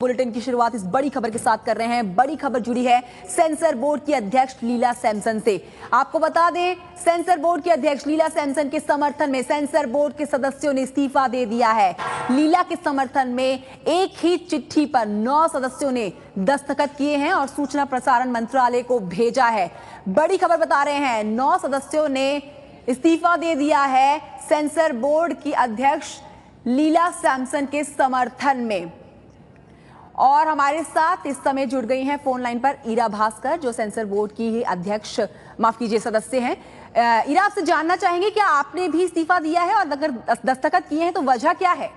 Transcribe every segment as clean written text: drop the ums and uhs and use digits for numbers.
Bulletin की शुरुआत इस बड़ी खबर के साथ कर रहे हैं। बड़ी खबर जुड़ी है सेंसर बोर्ड की अध्यक्ष लीला सैमसन से। आपको बता दें, सेंसर बोर्ड की अध्यक्ष लीला सैमसन के समर्थन में सेंसर बोर्ड के सदस्यों ने इस्तीफा दे दिया है। लीला के समर्थन में एक ही चिट्ठी पर 9 सदस्यों ने दस्तखत किए हैं और सूचना प्रसारण मंत्रालय को भेजा है। बड़ी खबर बता रहे हैं, 9 सदस्यों ने इस्तीफा दे दिया है सेंसर बोर्ड की अध्यक्ष लीला सैमसन के समर्थन में। और हमारे साथ इस समय जुड़ गई हैं फोन लाइन पर ईरा भास्कर, जो सेंसर बोर्ड की अध्यक्ष, माफ कीजिए, सदस्य हैं। ईरा, आपसे जानना चाहेंगे क्या आपने भी इस्तीफा दिया है, और अगर दस्तखत किए हैं तो वजह क्या है?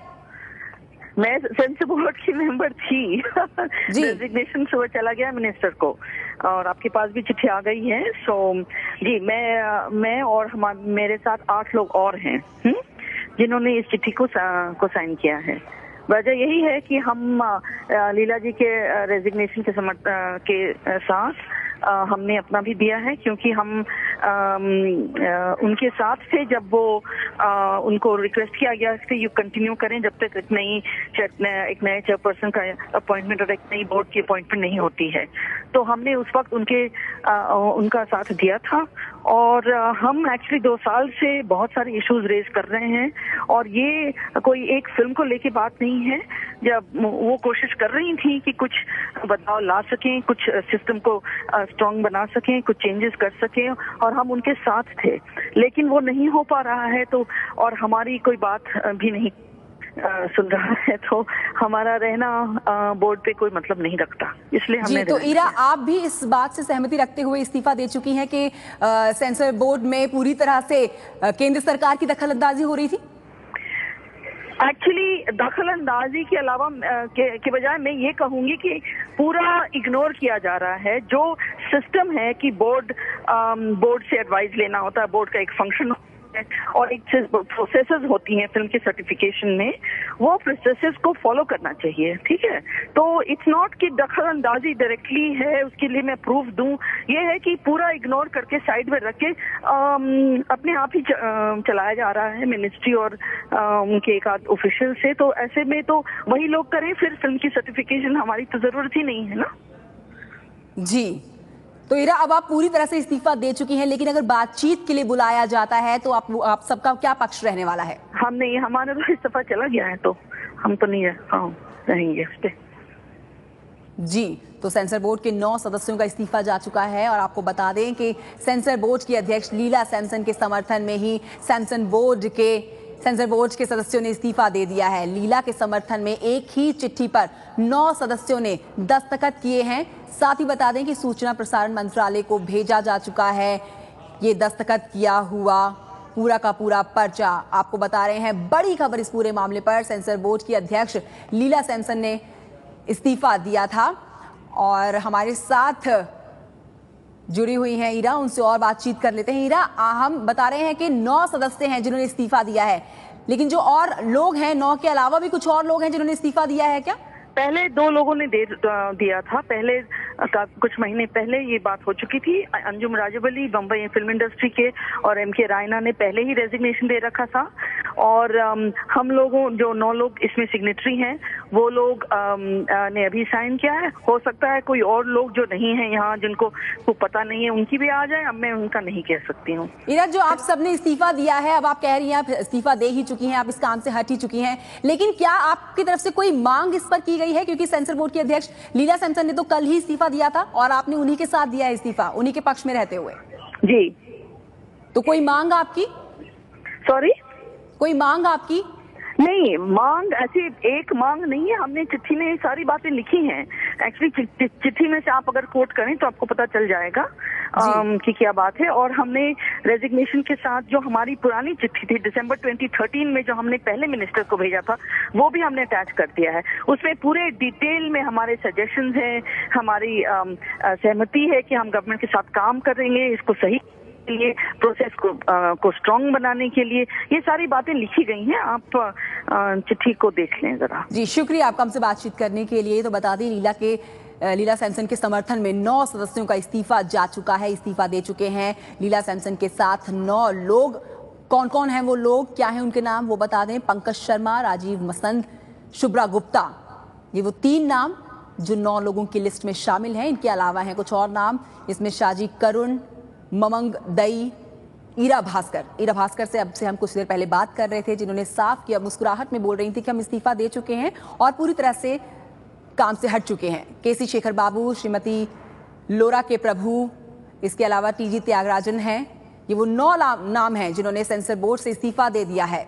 मैं सेंसर बोर्ड की मेंबर थी। रेजिग्नेशन सुबह चला गया मिनिस्टर को, और आपके पास भी चिट्ठी आ गई है। सो जी, मैं और मेरे साथ 8 लोग और हैं जिन्होंने इस चिट्ठी को साइन किया है। वजह यही है कि हम लीला जी के रेजिग्नेशन के साथ हमने अपना भी दिया है, क्योंकि हम उनके साथ थे जब वो उनको रिक्वेस्ट किया गया कि यू कंटिन्यू करें जब तक एक नए चेयरपर्सन का अपॉइंटमेंट और एक नई बोर्ड की अपॉइंटमेंट नहीं होती है। तो हमने उस वक्त उनका साथ दिया था। और हम एक्चुअली 2 साल से बहुत सारे इश्यूज रेज कर रहे हैं, और ये कोई एक फिल्म को लेके बात नहीं है। जब वो कोशिश कर रही थी कि कुछ बदलाव ला सकें, कुछ सिस्टम को स्ट्रांग बना सकें, कुछ चेंजेस कर सकें, और हम उनके साथ थे, लेकिन वो नहीं हो पा रहा है। तो और हमारी कोई बात भी नहीं सुन रहा है, तो हमारा रहना बोर्ड पे कोई मतलब नहीं रखता, इसलिए हमने। तो ईरा, आप भी इस बात से सहमति रखते हुए इस्तीफा दे चुकी हैं कि सेंसर बोर्ड में पूरी तरह से केंद्र सरकार की दखलंदाजी हो रही थी? एक्चुअली दखलंदाजी के अलावा के बजाय मैं ये कहूंगी कि पूरा इग्नोर किया जा रहा है। जो सिस्टम है कि बोर्ड से एडवाइस लेना होता है, बोर्ड का एक फंक्शन और एक प्रोसेसेस होती हैं फिल्म के सर्टिफिकेशन में, वो प्रोसेसेस को फॉलो करना चाहिए, ठीक है। तो इट्स नॉट कि दखलंदाजी डायरेक्टली है, उसके लिए मैं प्रूफ दूं। ये है कि पूरा इग्नोर करके साइड में रख के अपने आप ही चलाया जा रहा है मिनिस्ट्री और उनके एक आध ऑफिशियल से। तो ऐसे में तो वही लोग करें, फिर फिल्म की सर्टिफिकेशन हमारी तो जरूरत ही नहीं है ना। जी तो ईरा, अब आप पूरी तरह से इस्तीफा दे चुकी हैं, लेकिन अगर बातचीत के लिए बुलाया जाता है तो आप सबका क्या पक्ष रहने वाला है? हमारा तो इस्तीफा चला गया है, तो हम तो नहीं रहेंगे उस पे। जी, तो सेंसर बोर्ड के 9 सदस्यों का इस्तीफा जा चुका है। और आपको बता दें कि सेंसर बोर्ड की अध्यक्ष लीला सैमसन के समर्थन में ही सेंसर बोर्ड के सदस्यों ने इस्तीफा दे दिया है। लीला के समर्थन में एक ही चिट्ठी पर 9 सदस्यों ने दस्तखत किए हैं। साथ ही बता दें कि सूचना प्रसारण मंत्रालय को भेजा जा चुका है ये दस्तखत किया हुआ पूरा का पूरा पर्चा। आपको बता रहे हैं, बड़ी खबर इस पूरे मामले पर, सेंसर बोर्ड की अध्यक्ष लीला सैमसन ने इस्तीफा दिया था। और हमारे साथ जुड़ी हुई हैं ईरा, उनसे और बातचीत कर लेते हैं। ईरा, हम बता रहे हैं कि 9 सदस्य हैं जिन्होंने इस्तीफा दिया है, लेकिन जो और लोग हैं, 9 के अलावा भी कुछ और लोग हैं जिन्होंने इस्तीफा दिया है क्या? पहले 2 लोगों ने दिया था। पहले कुछ महीने पहले ये बात हो चुकी थी। अंजुम राजबली बम्बई फिल्म इंडस्ट्री के और MK रायना ने पहले ही रेजिग्नेशन दे रखा था। और हम लोगों, जो 9 लोग इसमें सिग्नेटरी हैं, वो लोग ने अभी साइन किया है। हो सकता है कोई और लोग जो नहीं है यहाँ, जिनको पता नहीं है, उनकी भी आ जाए। अब मैं उनका नहीं कह सकती हूँ। ईरा, जो आप सबने इस्तीफा दिया है, अब आप कह रही हैं आप इस्तीफा दे ही चुकी हैं, आप इस काम से हट ही चुकी हैं, लेकिन क्या आपकी तरफ से कोई मांग इस पर की गई है? क्योंकि सेंसर बोर्ड की अध्यक्ष लीला सैमसन ने तो कल ही इस्तीफा दिया था और आपने उन्हीं के साथ दिया है इस्तीफा, उन्हीं के पक्ष में रहते हुए। जी, तो कोई मांग आपकी? सॉरी, कोई मांग आपकी? नहीं, मांग ऐसी एक मांग नहीं है। हमने चिट्ठी में सारी बातें लिखी हैं। एक्चुअली चिट्ठी में से आप अगर कोट करें तो आपको पता चल जाएगा कि क्या बात है। और हमने रेजिग्नेशन के साथ जो हमारी पुरानी चिट्ठी थी दिसंबर 2013 में, जो हमने पहले मिनिस्टर को भेजा था, वो भी हमने अटैच कर दिया है। उसमें पूरे डिटेल में हमारे सजेशंस हैं, हमारी सहमति है कि हम गवर्नमेंट के साथ काम करेंगे इसको सही के लिए, प्रोसेस को स्ट्रांग बनाने के लिए। ये सारी बातें लिखी गई हैं, आप चिट्ठी को देख लें जरा। जी, शुक्रिया आपका हमसे बातचीत करने के लिए। तो बता दें, लीला सैमसन के समर्थन में 9 सदस्यों का इस्तीफा जा चुका है, इस्तीफा दे चुके हैं लीला सैमसन के साथ 9 लोग। कौन कौन हैं वो लोग, क्या है उनके नाम, वो बता दें। पंकज शर्मा, राजीव मसंद, शुभ्रा गुप्ता, ये वो 3 नाम जो 9 लोगों की लिस्ट में शामिल हैं। इनके अलावा हैं कुछ और नाम, इसमें शाजी करुण, ममंग दई, ईरा भास्कर से अब से हम कुछ देर पहले बात कर रहे थे, जिन्होंने साफ किया, मुस्कुराहट में बोल रही थी कि हम इस्तीफा दे चुके हैं और पूरी तरह से काम से हट चुके हैं। केसी शेखर बाबू, श्रीमती लोरा के प्रभु, इसके अलावा टीजी त्यागराजन हैं। ये वो 9 नाम हैं जिन्होंने सेंसर बोर्ड से इस्तीफा दे दिया है।